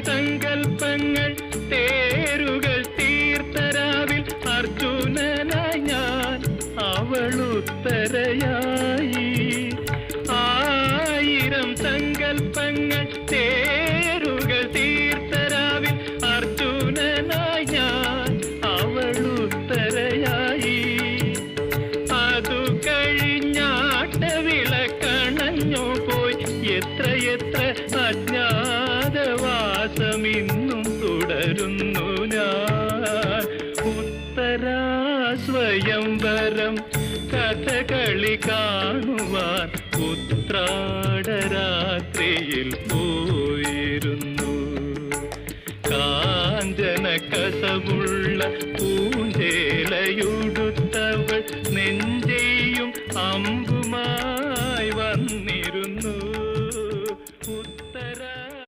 സങ്കൽപ്പങ്ങൾ തേരുകൾ തീർത്തരാവിൽ അർജുനനായി ഞാൻ അവളുത്തരയായി. ആയിരം സങ്കൽപ്പങ്ങൾ തേരുകൾ തീർത്തരാവിൽ അർജുനനായി ഞാൻ അവളുത്തരയായി. അതു കഴിഞ്ഞാട്ടവിളക്കണഞ്ഞു പോയി എത്രയെത്ര അജ്ഞാതവാസമിന്നും തുടരുന്നു ഞാൻ. ഉത്തരാ സ്വയംവരം കഥകളി കാണുവാൻ ഉത്രാടരാത്രിയിൽ പോയിരുന്നു. കാഞ്ചന കസവുള്ള പൂഞ്ചേലയുടുത്തവൾ നെഞ്ചെയും അമ്പുമാ